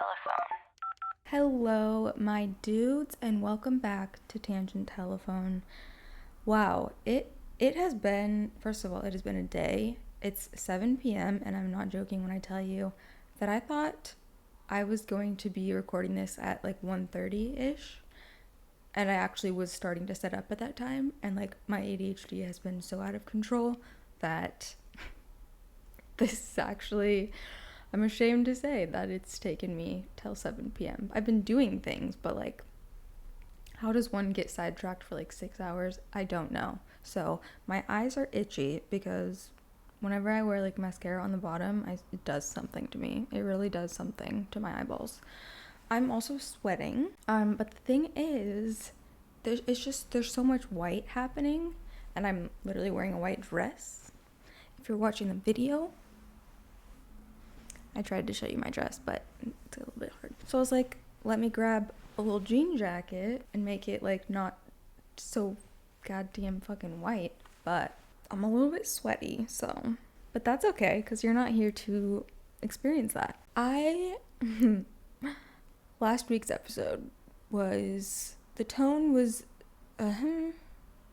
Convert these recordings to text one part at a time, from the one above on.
Telephone. Hello, my dudes, and welcome back to Tangent Telephone. Wow, it has been, first of all, it has been a day. It's 7 p.m., and I'm not joking when I tell you that I thought I was going to be recording this at like 1:30-ish, and I actually was starting to set up at that time, and like my ADHD has been so out of control that this is actually, I'm ashamed to say that it's taken me till 7 p.m. I've been doing things, but like, how does one get sidetracked for like 6 hours? I don't know. So my eyes are itchy because whenever I wear like mascara on the bottom, it does something to me. It really does something to my eyeballs. I'm also sweating. But the thing is, there's so much white happening, and I'm literally wearing a white dress. If you're watching the video, I tried to show you my dress, but it's a little bit hard. So I was like, let me grab a little jean jacket and make it like not so goddamn fucking white, but I'm a little bit sweaty, so. But that's okay, because you're not here to experience that. Last week's episode the tone was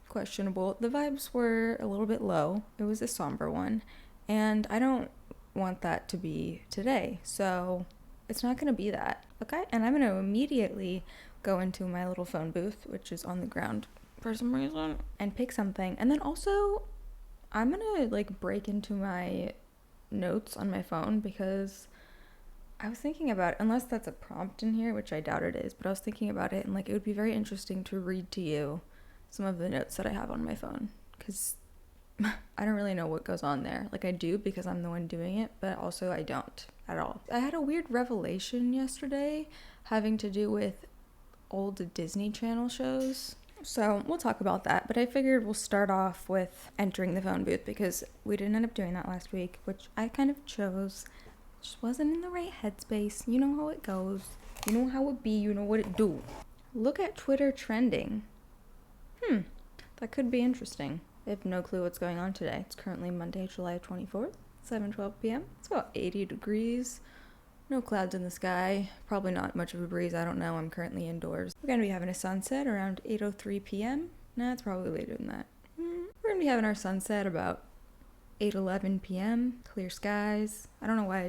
questionable. The vibes were a little bit low. It was a somber one, and I don't want that to be today, so it's not gonna be that, okay? And I'm gonna immediately go into my little phone booth, which is on the ground for some reason, and pick something. And then also I'm gonna like break into my notes on my phone, because I was thinking about, unless that's a prompt in here, which I doubt it is, but I was thinking about it, and like it would be very interesting to read to you some of the notes that I have on my phone, because I don't really know what goes on there. Like, I do because I'm the one doing it, but also I don't at all. I had a weird revelation yesterday having to do with old Disney Channel shows. So we'll talk about that, but I figured we'll start off with entering the phone booth, because we didn't end up doing that last week, which I kind of chose. Just wasn't in the right headspace. You know how it goes. You know how it be. You know what it do. Look at Twitter trending. That could be interesting. I have no clue what's going on today. It's currently Monday, July 24th, 7:12 p.m. It's about 80 degrees. No clouds in the sky. Probably not much of a breeze. I don't know. I'm currently indoors. We're going to be having a sunset around 8:03 p.m. Nah, it's probably later than that. We're going to be having our sunset about 8:11 p.m. Clear skies. I don't know why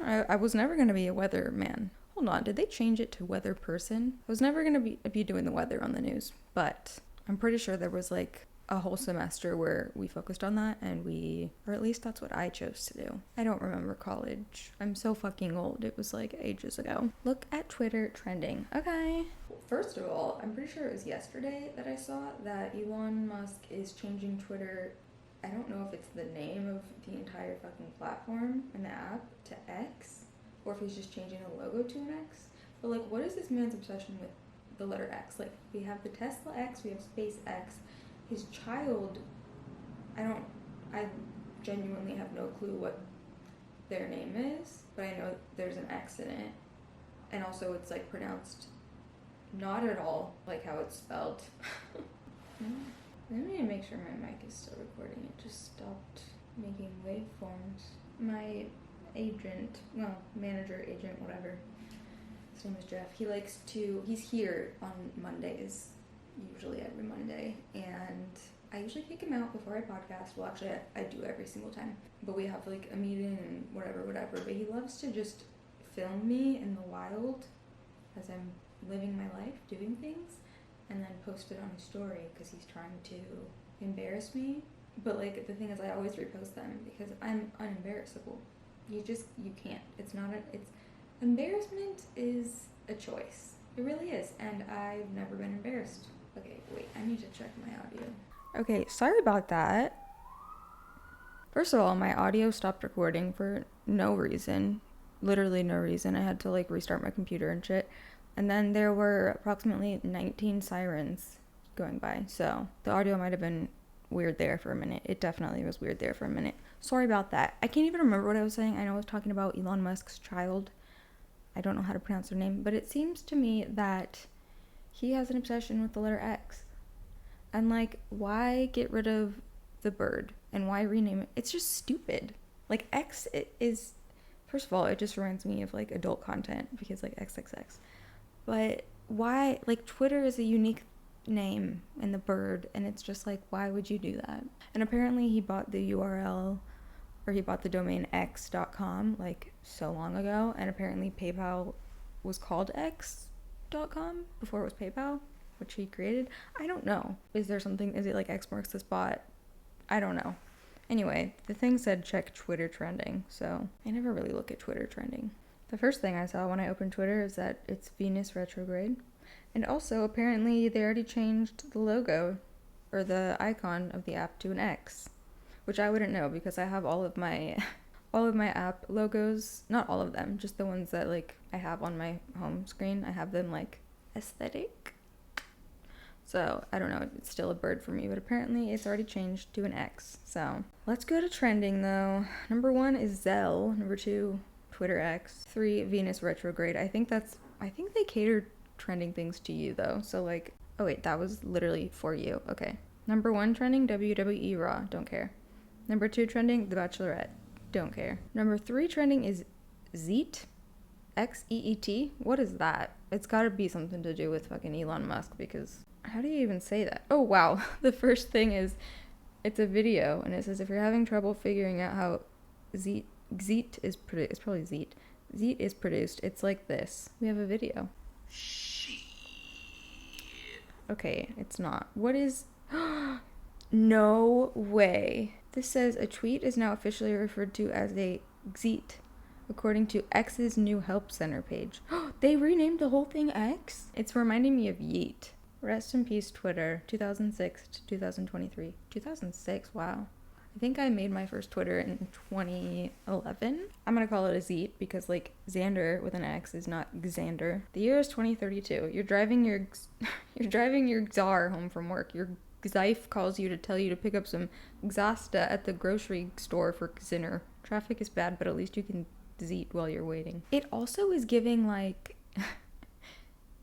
I was never going to be a weather man. Hold on, did they change it to weather person? I was never going to be doing the weather on the news, but I'm pretty sure there was like a whole semester where we focused on that, or at least that's what I chose to do. I don't remember college. I'm so fucking old. It was like ages ago. Look at Twitter trending. Okay. Well, first of all, I'm pretty sure it was yesterday that I saw that Elon Musk is changing Twitter. I don't know if it's the name of the entire fucking platform and the app to X, or if he's just changing the logo to an X. But like, what is this man's obsession with the letter X? Like, we have the Tesla X, we have SpaceX. His child, I genuinely have no clue what their name is, but I know there's an X in it. And also it's like pronounced not at all like how it's spelled. Let me make sure my mic is still recording. It just stopped making waveforms. My manager, agent, whatever, his name is Jeff. He's here on Mondays, usually every Monday, and I usually kick him out before I podcast. Well, actually, I do every single time, but we have like a meeting and whatever, but he loves to just film me in the wild as I'm living my life, doing things, and then post it on his story, because he's trying to embarrass me. But like, the thing is, I always repost them because I'm unembarrassable. You can't. Embarrassment is a choice. It really is, and I've never been embarrassed. Okay, wait, I need to check my audio. Okay, sorry about that. First of all, my audio stopped recording for no reason. Literally no reason. I had to like restart my computer and shit. And then there were approximately 19 sirens going by, so the audio might have been weird there for a minute. It definitely was weird there for a minute. Sorry about that. I can't even remember what I was saying. I know I was talking about Elon Musk's child. I don't know how to pronounce her name, but it seems to me that he has an obsession with the letter X. And like, why get rid of the bird? And why rename it? It's just stupid. Like, X is First of all, it just reminds me of like adult content because like XXX. But why, like, Twitter is a unique name in the bird, and it's just like, why would you do that? And apparently he bought the URL, or he bought the domain x.com like so long ago, and apparently PayPal was called x.com before it was PayPal, which he created. I don't know. Is it like X marks the spot? I don't know. Anyway, the thing said check Twitter trending, so I never really look at Twitter trending. The first thing I saw when I opened Twitter is that it's Venus retrograde. And also, apparently, they already changed the logo, or the icon of the app, to an X. Which I wouldn't know, because I have all of my app logos, not all of them, just the ones that, like, I have on my home screen. I have them, like, aesthetic. So, I don't know, it's still a bird for me, but apparently it's already changed to an X. So, let's go to trending, though. Number 1 is Zell. Number 2, Twitter X. 3, Venus retrograde. I think they cater trending things to you, though. So, like, oh wait, that was literally for you. Okay. Number 1 trending, WWE Raw. Don't care. Number 2 trending, The Bachelorette. Don't care. Number 3 trending is Zeet. Xeet. What is that? It's gotta be something to do with fucking Elon Musk, because how do you even say that? Oh, wow. The first thing is, it's a video, and it says, if you're having trouble figuring out how Zeet is produced, it's probably Zeet. Zeet is produced. It's like this. We have a video. Shit. Okay, it's not. What is... No way. This says, a tweet is now officially referred to as a Zeet, according to X's new help center page. They renamed the whole thing X? It's reminding me of Yeet. Rest in peace, Twitter, 2006 to 2023. 2006, wow. I think I made my first Twitter in 2011. I'm gonna call it a Zeet because, like, Xander with an X is not Xander. The year is 2032. You're driving your Xar home from work. Your Xife calls you to tell you to pick up some Xasta at the grocery store for dinner. Traffic is bad, but at least you can Zeet while you're waiting. It also is giving, like...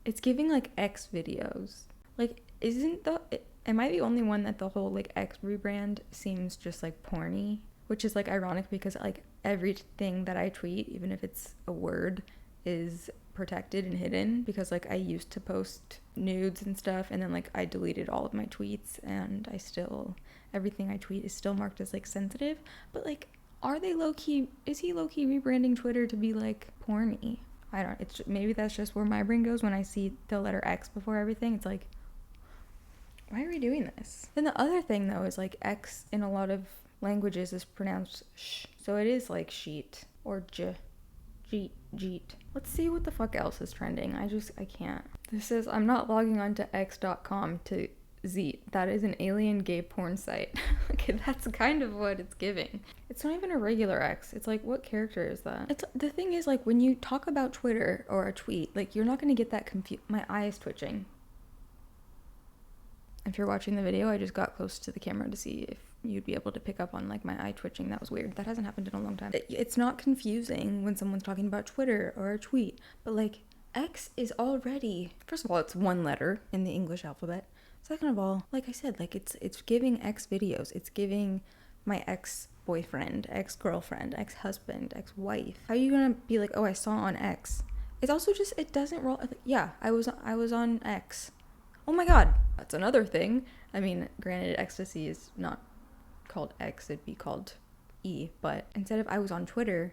it's giving, like, X videos. Like, am I the only one that the whole, like, X rebrand seems just, like, porny? Which is, like, ironic because, like, everything that I tweet, even if it's a word, is protected and hidden. Because, like, I used to post nudes and stuff, and then, like, I deleted all of my tweets, and everything I tweet is still marked as, like, sensitive. But, like, is he low-key rebranding Twitter to be, like, porny? I don't, maybe that's just where my brain goes when I see the letter X before everything. It's like, why are we doing this? Then the other thing, though, is, like, X in a lot of languages is pronounced sh. So it is, like, sheet or jeet. Let's see what the fuck else is trending. I can't. This says, I'm not logging on to x.com to Zeet. That is an alien gay porn site. Okay, that's kind of what it's giving. It's not even a regular X. It's like, what character is that? The thing is, like, when you talk about Twitter or a tweet, like, you're not going to get that confused. My eye is twitching. If you're watching the video, I just got close to the camera to see if you'd be able to pick up on, like, my eye twitching. That was weird. That hasn't happened in a long time. It's not confusing when someone's talking about Twitter or a tweet, but, like, X is already, first of all, it's one letter in the English alphabet. Second of all, like I said, like, it's giving X videos. It's giving my ex-boyfriend, ex-girlfriend, ex-husband, ex-wife. How are you gonna be like, oh, I saw on X? It's also just, it doesn't roll. Yeah, I was on X. Oh my god, that's another thing. I mean, granted, ecstasy is not called X, it'd be called E, but instead of I was on Twitter,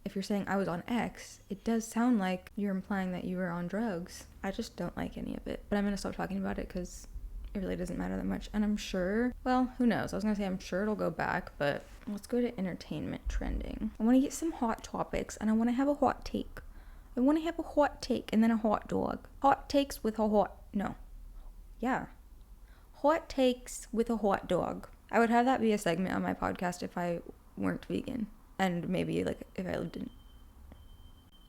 if you're saying I was on X, it does sound like you're implying that you were on drugs. I just don't like any of it, but I'm gonna stop talking about it because it really doesn't matter that much, and I'm sure, well, who knows? I was gonna say I'm sure it'll go back, but let's go to entertainment trending. I want to get some hot topics, and I want to have a hot take. I want to have a hot take and then a hot dog. Hot takes with a hot, no. Yeah. Hot takes with a hot dog. I would have that be a segment on my podcast if I weren't vegan. And maybe, like, if I lived in...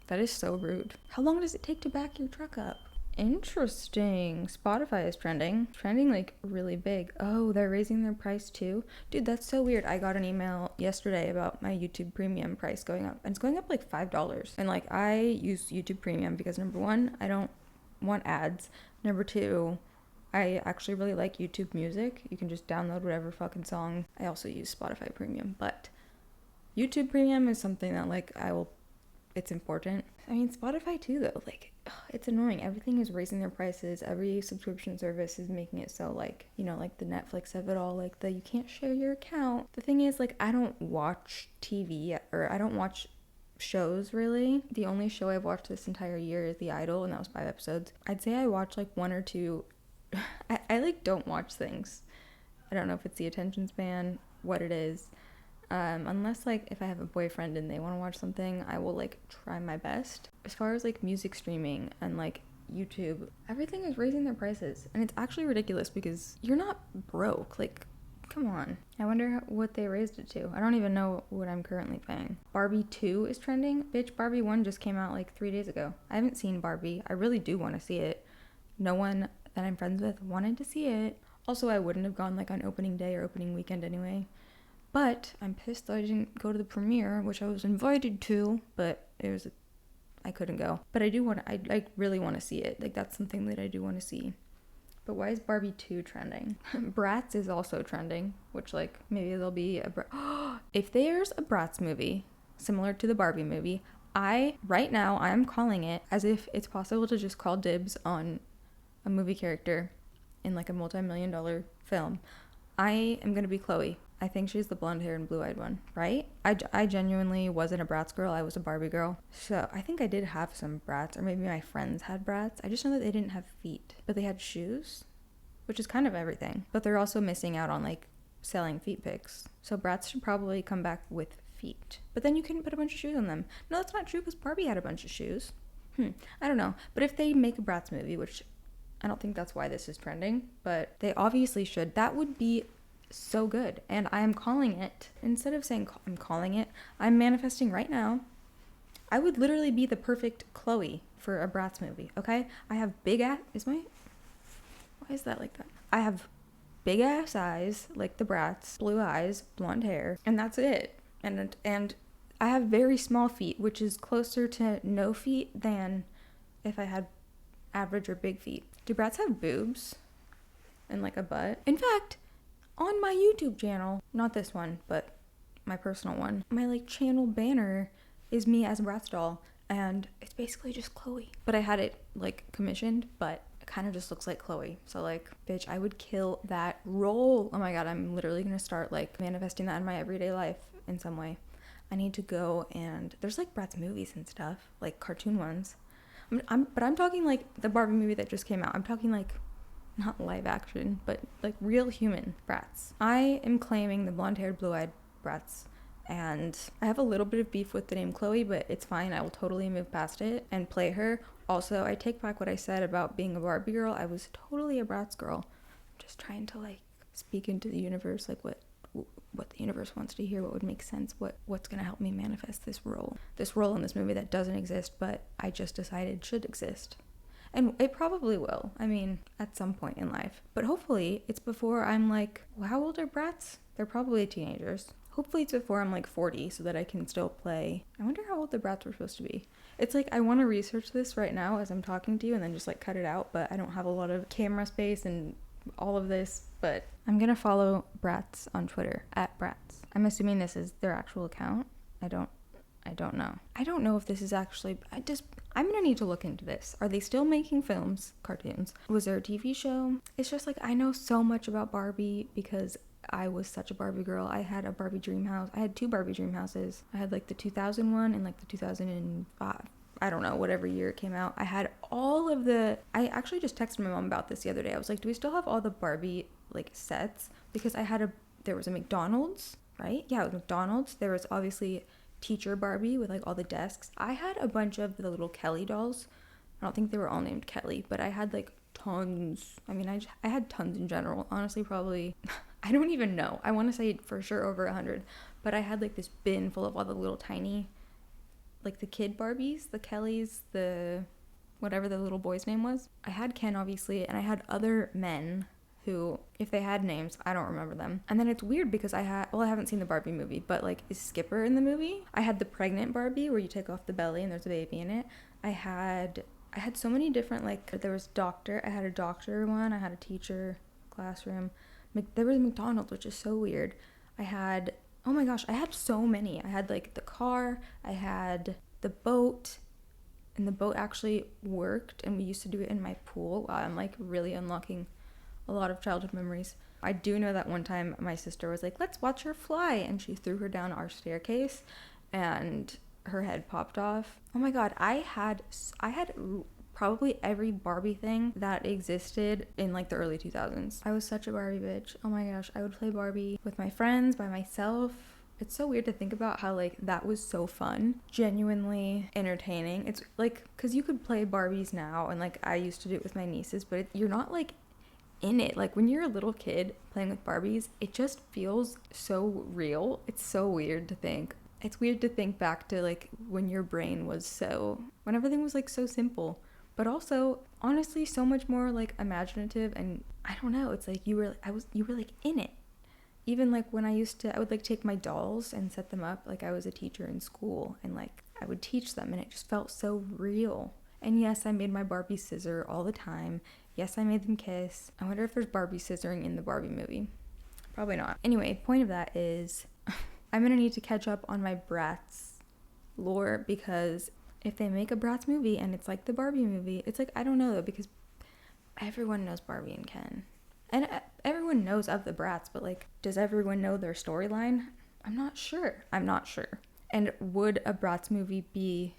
That is so rude. How long does it take to back your truck up? Interesting. Spotify is trending. Trending, like, really big. Oh, they're raising their price too? Dude, that's so weird. I got an email yesterday about my YouTube Premium price going up. And it's going up, like, $5. And, like, I use YouTube Premium because, number one, I don't want ads. Number two, I actually really like YouTube Music. You can just download whatever fucking song. I also use Spotify Premium, but YouTube Premium is something that like it's important. I mean, Spotify too though, like it's annoying. Everything is raising their prices. Every subscription service is making it so like, you know, like the Netflix of it all, like you can't share your account. The thing is, like, I don't watch TV or I don't watch shows really. The only show I've watched this entire year is The Idol, and that was 5 episodes. I'd say I watch like 1 or 2. I like don't watch things. I don't know if it's the attention span, what it is. Unless like if I have a boyfriend and they want to watch something, I will like try my best. As far as like music streaming and like YouTube, everything is raising their prices, and it's actually ridiculous because you're not broke. Like, come on. I wonder what they raised it to. I don't even know what I'm currently paying. Barbie 2 is trending. Bitch, Barbie 1 just came out like 3 days ago. I haven't seen Barbie. I really do want to see it. No one that I'm friends with wanted to see it. Also, I wouldn't have gone like on opening day or opening weekend anyway. But I'm pissed that I didn't go to the premiere, which I was invited to, but I couldn't go. But I really want to see it. Like, that's something that I do want to see. But why is Barbie 2 trending? Bratz is also trending, which like maybe there'll be if there's a Bratz movie similar to the Barbie movie, right now I'm calling it as if it's possible to just call dibs on a movie character in like a multi-million-dollar film. I am gonna be Chloe. I think she's the blonde hair and blue-eyed one, right? I genuinely wasn't a Bratz girl. I was a Barbie girl. So I think I did have some Bratz, or maybe my friends had Bratz. I just know that they didn't have feet, but they had shoes, which is kind of everything. But they're also missing out on like selling feet pics. So Bratz should probably come back with feet. But then you couldn't put a bunch of shoes on them. No, that's not true because Barbie had a bunch of shoes. I don't know. But if they make a Bratz movie, which I don't think that's why this is trending, but they obviously should, that would be so good. And I am calling it, instead of saying I'm calling it, I'm manifesting right now. I would literally be the perfect Chloe for a Bratz movie, okay? I have big ass, why is that like that? I have big ass eyes, like the Bratz, blue eyes, blonde hair, and that's it. And I have very small feet, which is closer to no feet than if I had average or big feet. Do Bratz have boobs and like a butt? In fact, on my YouTube channel, not this one, but my personal one, my like channel banner is me as a Bratz doll, and it's basically just Chloe. But I had it like commissioned, but it kind of just looks like Chloe. So like, bitch, I would kill that role. Oh my god, I'm literally gonna start like manifesting that in my everyday life in some way. I need to go, and there's like Bratz movies and stuff, like cartoon ones. But I'm talking like the Barbie movie that just came out. I'm talking like not live action, but like real human Bratz. I am claiming the blonde-haired, blue-eyed Bratz, and I have a little bit of beef with the name Chloe, but it's fine. I will totally move past it and play her. Also, I take back what I said about being a Barbie girl. I was totally a Bratz girl. I'm just trying to like speak into the universe, like what the universe wants to hear, what would make sense, what's going to help me manifest this role in this movie that doesn't exist, but I just decided should exist. And it probably will, I mean, at some point in life. But hopefully it's before I'm like, well, how old are Bratz? They're probably teenagers. Hopefully it's before I'm like 40 so that I can still play. I wonder how old the Bratz were supposed to be. It's like I want to research this right now as I'm talking to you and then just like cut it out, but I don't have a lot of camera space and all of this. But I'm gonna follow Bratz on Twitter, @Bratz. I'm assuming this is their actual account. I don't know. I don't know if this is actually, I'm gonna need to look into this. Are they still making films, cartoons? Was there a TV show? It's just like, I know so much about Barbie because I was such a Barbie girl. I had a Barbie dream house. I had 2 Barbie dream houses. I had like the 2001 and like the 2005. I don't know, whatever year it came out. I had all of I actually just texted my mom about this the other day. I was like, do we still have all the Barbie like sets? Because there was a McDonald's, right? Yeah, it was McDonald's. There was obviously teacher Barbie with like all the desks. I had a bunch of the little Kelly dolls. I don't think they were all named Kelly, but I had like tons. I mean, I had tons in general. Honestly, probably, I don't even know. I want to say for sure over 100, but I had like this bin full of all the little tiny, like the kid Barbies, the Kellys, the whatever the little boy's name was. I had Ken, obviously, and I had other men who, if they had names, I don't remember them. And then it's weird because I haven't seen the Barbie movie, but like, is Skipper in the movie? I had the pregnant Barbie where you take off the belly and there's a baby in it. I had so many different, like, there was I had a doctor one, I had a teacher, classroom. There was McDonald's, which is so weird. I had Oh my gosh, I had so many. I had like the car, I had the boat, and the boat actually worked, and we used to do it in my pool. Wow, I'm like really unlocking a lot of childhood memories. I do know that one time my sister was like, let's watch her fly, and she threw her down our staircase and her head popped off. Oh my god, I had probably every Barbie thing that existed in like the early 2000s. I was such a Barbie bitch. Oh my gosh, I would play Barbie with my friends, by myself. It's so weird to think about how like that was so fun, genuinely entertaining. It's like, because you could play Barbies now, and like I used to do it with my nieces, but you're not like in it. Like when you're a little kid playing with Barbies, it just feels so real. It's so weird to think. It's weird to think back to like when your brain was when everything was like so simple, but also honestly so much more like imaginative. And I don't know, it's like you were like in it. Even like when I would like take my dolls and set them up like I was a teacher in school, and like I would teach them, and it just felt so real. And yes, I made my Barbie scissor all the time. Yes, I made them kiss. I wonder if there's Barbie scissoring in the Barbie movie. Probably not. Anyway, point of that is I'm gonna need to catch up on my Bratz lore, because if they make a Bratz movie and it's like the Barbie movie, it's like, I don't know though, because everyone knows Barbie and Ken. And everyone knows of the Bratz, but like, does everyone know their storyline? I'm not sure. And would a Bratz movie be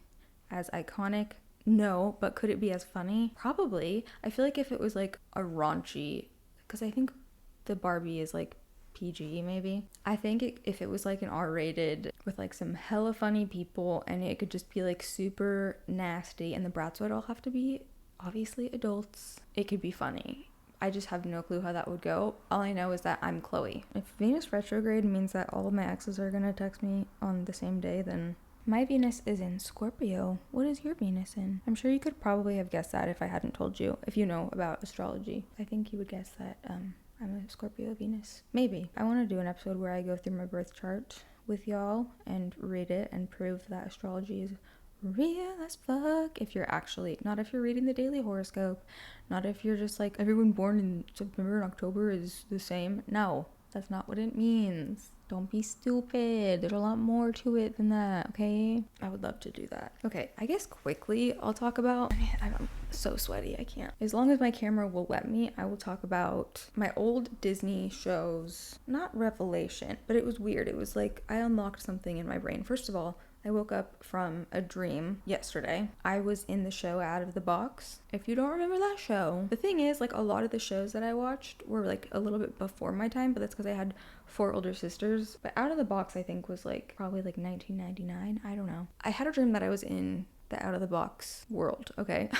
as iconic? No, but could it be as funny? Probably. I feel like if it was like a raunchy, because I think the Barbie is like PG maybe. I think if it was like an R-rated with like some hella funny people, and it could just be like super nasty, and the Bratz would all have to be obviously adults, it could be funny. I just have no clue how that would go. All I know is that I'm Chloe. If Venus retrograde means that all of my exes are gonna text me on the same day, then my Venus is in Scorpio. What is your Venus in? I'm sure you could probably have guessed that if I hadn't told you. If you know about astrology, I think you would guess that I'm a Scorpio Venus. Maybe. I want to do an episode where I go through my birth chart with y'all and read it and prove that astrology is real as fuck. If you're actually, not if you're reading the daily horoscope, not if you're just like everyone born in September and October is the same. No, that's not what it means. Don't be stupid. There's a lot more to it than that, okay? I would love to do that. Okay, I guess quickly I'll talk about, I'm so sweaty, I can't. As long as my camera will let me, I will talk about my old Disney shows. Not revelation, but it was weird. It was like I unlocked something in my brain. First of all, I woke up from a dream yesterday. I was in the show Out of the Box. If you don't remember that show, the thing is, like, a lot of the shows that I watched were like a little bit before my time, but that's because I had 4 older sisters. But Out of the Box, I think, was like probably like 1999. I don't know. I had a dream that I was in the Out of the Box world, okay?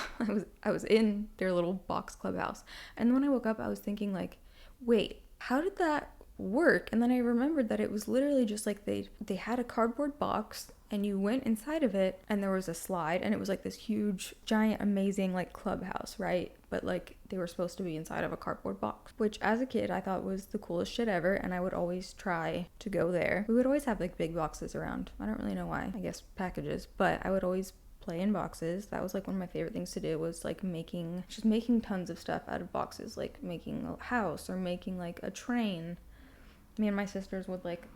I was in their little box clubhouse. And then when I woke up, I was thinking like, wait, how did that work? And then I remembered that it was literally just like they had a cardboard box, and you went inside of it, and there was a slide, and it was like this huge giant amazing like clubhouse, right? But like they were supposed to be inside of a cardboard box, which as a kid I thought was the coolest shit ever, and I would always try to go there. We would always have like big boxes around. I don't really know why. I guess packages, but I would always play in boxes. That was like one of my favorite things to do, was like making tons of stuff out of boxes, like making a house or making like a train. Me and my sisters would like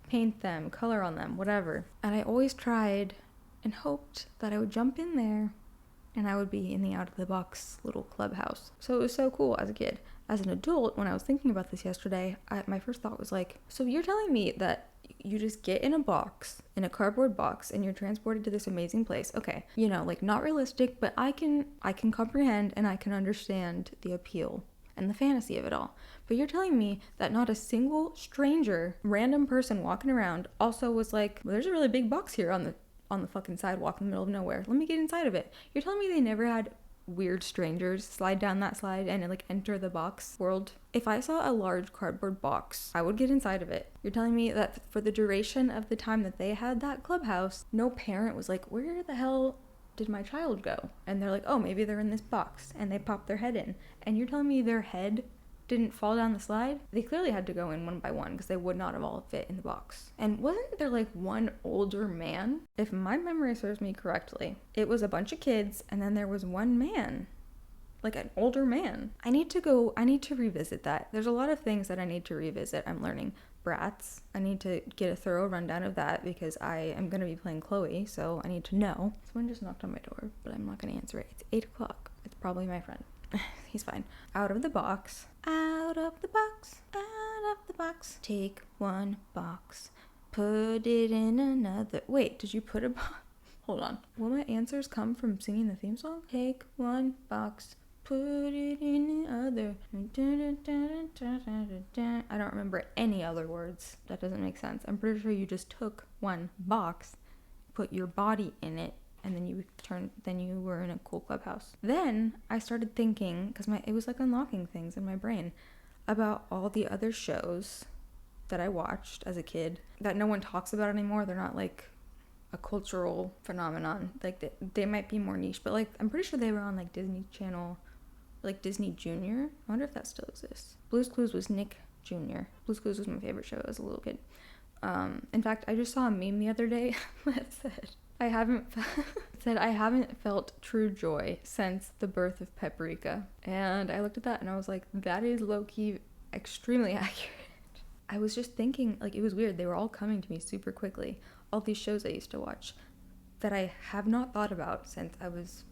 paint them, color on them, whatever. And I always tried and hoped that I would jump in there and I would be in the Out of the Box little clubhouse. So it was so cool as a kid. As an adult, when I was thinking about this yesterday, my first thought was like, so you're telling me that you just get in a box, in a cardboard box, and you're transported to this amazing place. Okay, you know, like not realistic, but I can comprehend and I can understand the appeal and the fantasy of it all. But you're telling me that not a single stranger, random person walking around also was like, well, there's a really big box here on the fucking sidewalk in the middle of nowhere. Let me get inside of it. You're telling me they never had weird strangers slide down that slide and like enter the box world? If I saw a large cardboard box, I would get inside of it. You're telling me that for the duration of the time that they had that clubhouse, no parent was like, where the hell did my child go? And they're like, oh, maybe they're in this box, and they pop their head in. And you're telling me their head didn't fall down the slide? They clearly had to go in one by one because they would not have all fit in the box. And wasn't there like one older man? If my memory serves me correctly, it was a bunch of kids and then there was one man, like an older man. I need to revisit that. There's a lot of things that I need to revisit, I'm learning. Bratz. I need to get a thorough rundown of that because I am going to be playing Chloe, so I need to know. Someone just knocked on my door, but I'm not going to answer it. It's 8 o'clock. It's probably my friend. He's fine. Out of the box. Out of the box. Out of the box. Take one box. Put it in another. Wait, did you put a box? Hold on. Will my answers come from singing the theme song? Take one box. Put it in the other. I don't remember any other words. That doesn't make sense. I'm pretty sure you just took one box, put your body in it, and then you were in a cool clubhouse. Then I started thinking, because it was like unlocking things in my brain about all the other shows that I watched as a kid that no one talks about anymore. They're not like a cultural phenomenon. Like they might be more niche, but like I'm pretty sure they were on like Disney Channel, like Disney Junior. I wonder if that still exists. Blue's Clues was Nick Jr. Blue's Clues was my favorite show as a little kid. In fact, I just saw a meme the other day that said, I haven't felt true joy since the birth of Paprika. And I looked at that and I was like, that is low-key extremely accurate. I was just thinking, like, it was weird. They were all coming to me super quickly. All these shows I used to watch that I have not thought about since I was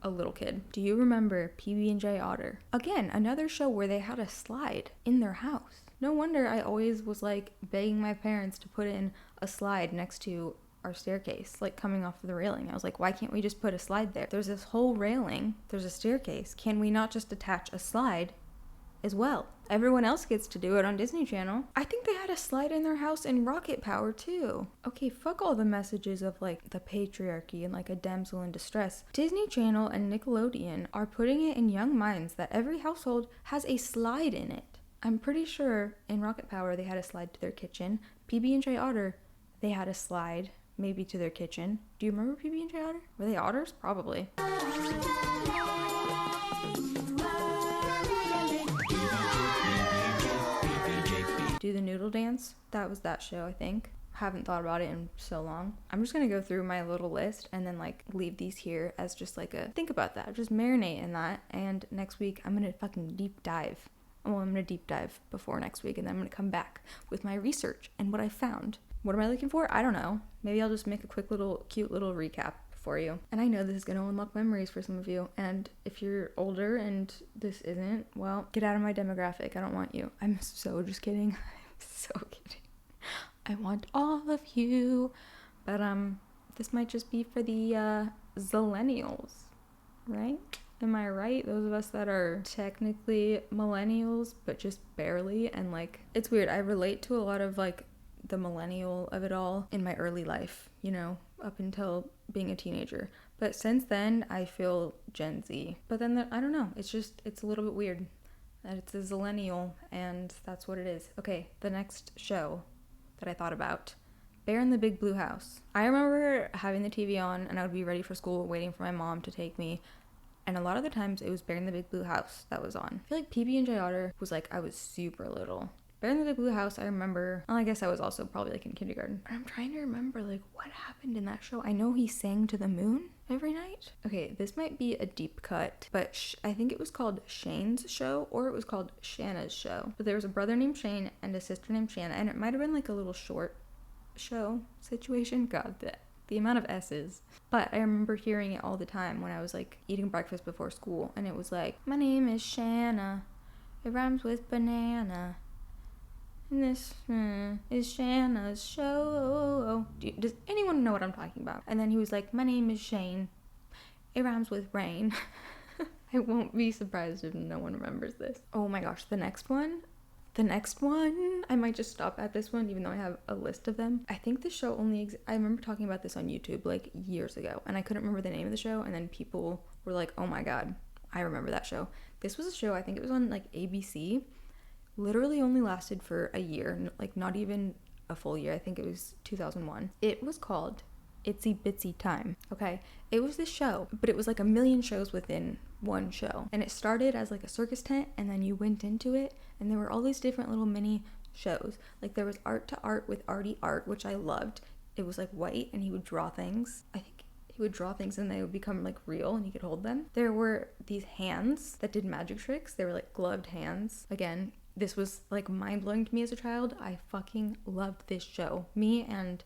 a little kid. Do you remember pb&j Otter? Again, another show where they had a slide in their house. No wonder I always was like begging my parents to put in a slide next to our staircase, like coming off of the railing. I was like, why can't we just put a slide there? There's this whole railing, there's a staircase. Can we not just attach a slide as well? Everyone else gets to do it on Disney Channel. I think they had a slide in their house in Rocket Power too. Okay, fuck all the messages of like the patriarchy and like a damsel in distress. Disney Channel and Nickelodeon are putting it in young minds that every household has a slide in it. I'm pretty sure in Rocket Power they had a slide to their kitchen. pb&j Otter, they had a slide maybe to their kitchen. Do you remember pb&j Otter? Were they otters? Probably. Do the Noodle Dance? That was that show, I think. Haven't thought about it in so long. I'm just gonna go through my little list and then like leave these here as just like a think about that. Just marinate in that. And next week I'm gonna fucking deep dive. Well, I'm gonna deep dive before next week and then I'm gonna come back with my research and what I found. What am I looking for? I don't know. Maybe I'll just make a quick little cute little recap for you. And I know this is gonna unlock memories for some of you. And if you're older and this isn't, well, get out of my demographic. I don't want you. I'm so just kidding. I'm so kidding. I want all of you. But this might just be for the zillennials, right? Am I right? Those of us that are technically millennials, but just barely. And like, it's weird. I relate to a lot of like the millennial of it all in my early life, you know, up until being a teenager. But since then, I feel Gen Z. But then, I don't know. It's a little bit weird that it's a zillennial, and that's what it is. Okay, the next show that I thought about, Bear in the Big Blue House. I remember having the TV on, and I would be ready for school, waiting for my mom to take me. And a lot of the times, it was Bear in the Big Blue House that was on. I feel like pb&j Otter was like, I was super little. Bear in the Big Blue House, I remember, well, I guess I was also probably like in kindergarten. But I'm trying to remember like what happened in that show. I know he sang to the moon every night. Okay, this might be a deep cut, but I think it was called Shane's Show or it was called Shanna's Show. But there was a brother named Shane and a sister named Shanna, and it might have been like a little short show situation. God, the amount of S's. But I remember hearing it all the time when I was like eating breakfast before school, and it was like, my name is Shanna. It rhymes with banana. And this is Shanna's show. Does anyone know what I'm talking about? And then he was like, my name is Shane. It rhymes with rain. I won't be surprised if no one remembers this. Oh my gosh, the next one, I might just stop at this one, even though I have a list of them. I think the show only, I remember talking about this on YouTube like years ago, and I couldn't remember the name of the show, and then people were like, oh my god, I remember that show. This was a show, I think it was on like ABC, literally only lasted for a year, like not even a full year. I think it was 2001. It was called Itsy Bitsy Time. Okay, it was this show, but it was like a million shows within one show, and it started as like a circus tent, and then you went into it and there were all these different little mini shows. Like there was Art to Art with Artie Art, which I loved. It was like white and he would draw things. I think he would draw things and they would become like real and he could hold them. There were these hands that did magic tricks. They were like gloved hands. Again, this was like mind-blowing to me as a child. I fucking loved this show. Me and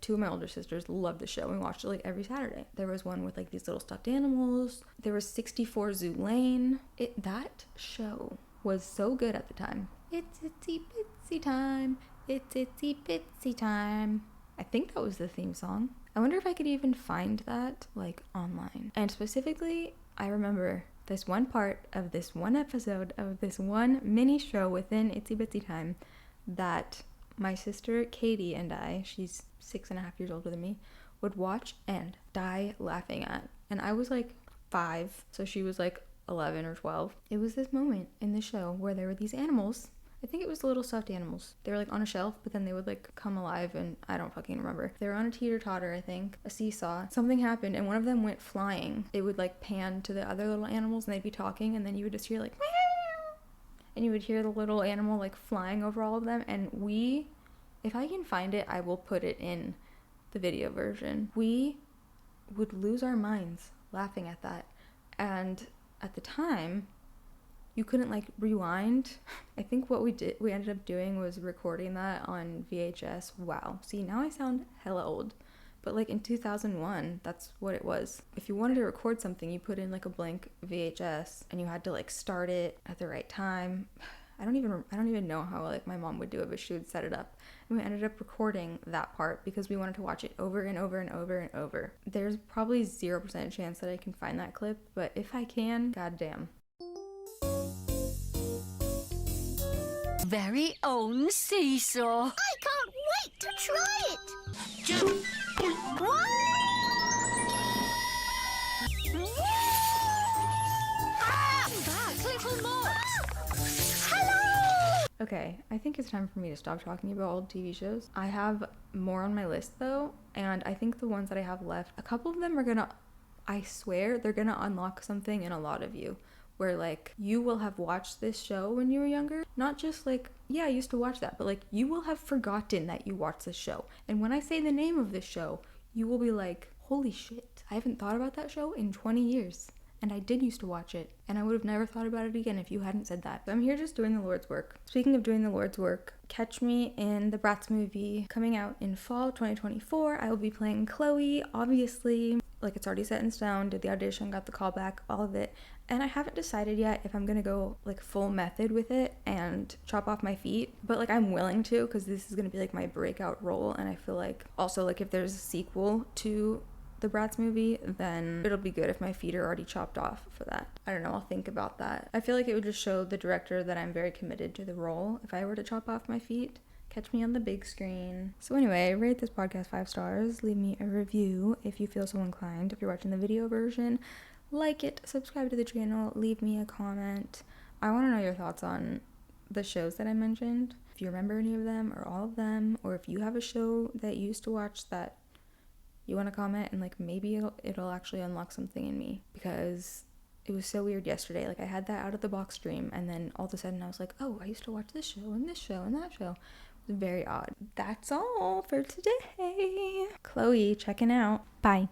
two of my older sisters loved the show. We watched it like every Saturday. There was one with like these little stuffed animals. There was 64 Zoo Lane. That show was so good at the time. It's itsy bitsy time. It's itsy bitsy time. I think that was the theme song. I wonder if I could even find that like online. And specifically, I remember this one part of this one episode of this one mini show within Itsy Bitsy Time that my sister Katie and I, she's 6.5 years older than me, would watch and die laughing at. And I was like 5, so she was like 11 or 12. It was this moment in the show where there were these animals. I think it was little stuffed animals. They were like on a shelf, but then they would like come alive, and I don't fucking remember. They were on a teeter-totter, I think, a seesaw. Something happened and one of them went flying. It would like pan to the other little animals and they'd be talking, and then you would just hear like meow, and you would hear the little animal like flying over all of them. And if I can find it, I will put it in the video version. We would lose our minds laughing at that. And at the time, you couldn't like rewind. I think what we ended up doing was recording that on VHS. Wow. See, now I sound hella old. But like in 2001, that's what it was. If you wanted to record something, you put in like a blank VHS and you had to like start it at the right time. I don't even know how like my mom would do it, but she would set it up. And we ended up recording that part because we wanted to watch it over and over and over and over. There's probably 0% chance that I can find that clip, but if I can, goddamn. Very own seesaw. I can't wait to try it. What? Back, little mouse. Hello! Okay, I think it's time for me to stop talking about old TV shows. I have more on my list though, and I think the ones that I have left, a couple of them are I swear, they're gonna unlock something in a lot of you. Where like you will have watched this show when you were younger, not just like, yeah, I used to watch that, but like you will have forgotten that you watched this show. And when I say the name of this show, you will be like, holy shit, I haven't thought about that show in 20 years. And I did used to watch it, and I would have never thought about it again if you hadn't said that. So I'm here just doing the Lord's work. Speaking of doing the Lord's work, catch me in the Bratz movie coming out in fall 2024. I will be playing Chloe, obviously. Like, it's already set in stone, did the audition, got the call back, all of it. And I haven't decided yet if I'm gonna go like full method with it and chop off my feet, but like I'm willing to, because this is gonna be like my breakout role. And I feel like also like if there's a sequel to the Bratz movie, then it'll be good if my feet are already chopped off for that. I don't know, I'll think about that. I feel like it would just show the director that I'm very committed to the role if I were to chop off my feet. Catch me on the big screen. So anyway, rate this podcast 5 stars. Leave me a review if you feel so inclined. If you're watching the video version, like it, subscribe to the channel, leave me a comment. I want to know your thoughts on the shows that I mentioned. If you remember any of them or all of them, or if you have a show that you used to watch that you want to comment, and like maybe it'll actually unlock something in me, because it was so weird yesterday. Like I had that out of the box dream, and then all of a sudden I was like, oh, I used to watch this show and this show and that show. It was very odd. That's all for today. Chloe checking out. Bye.